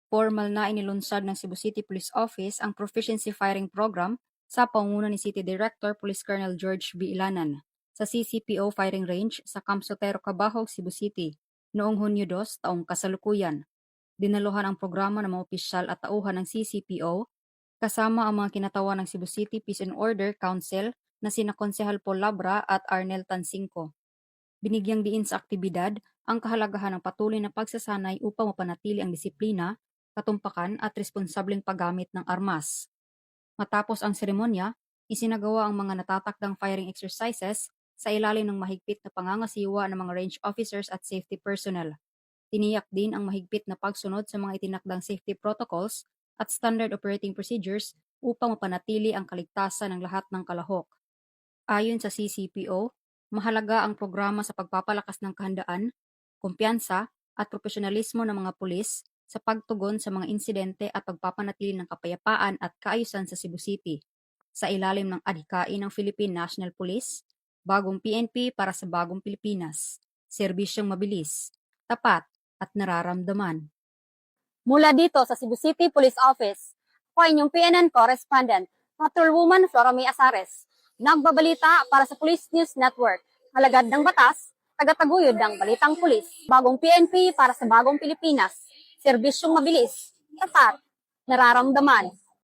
Formal na inilunsad ng Cebu City Police Office ang Proficiency Firing Program sa pangunguna ni City Director Police Colonel George B. Ilanan sa CCPO Firing Range sa Camp Sotero, Cabahog, Cebu City noong Hunyo 2 taong kasalukuyan. Dinaluhan ang programa ng mga opisyal at tauhan ng CCPO kasama ang mga kinatawan ng Cebu City Peace and Order Council na sina Konsehal Paul Labra at Arnel Tansingco. Binigyang diin sa aktibidad ang kahalagahan ng patuloy na pagsasanay upang mapanatili ang disiplina, katumpakan at responsableng paggamit ng armas. Matapos ang seremonya, isinagawa ang mga natatakdang firing exercises sa ilalim ng mahigpit na pangangasiwa ng mga range officers at safety personnel. Tiniyak din ang mahigpit na pagsunod sa mga itinakdang safety protocols at standard operating procedures upang mapanatili ang kaligtasan ng lahat ng kalahok. Ayon sa CCPO, mahalaga ang programa sa pagpapalakas ng kahandaan, kumpiyansa at profesionalismo ng mga pulis sa pagtugon sa mga insidente at pagpapanatili ng kapayapaan at kaayusan sa Cebu City sa ilalim ng adhikain ng Philippine National Police, bagong PNP para sa bagong Pilipinas, serbisyong mabilis, tapat at nararamdaman. Mula dito sa Cebu City Police Office, ako inyong PNN correspondent, Patrolwoman Flora May Asares, nagbabalita para sa Police News Network, halagad ng batas, tagataguyod ng balitang pulis, bagong PNP para sa bagong Pilipinas, serbisyong mabilis, tapat, nararamdaman.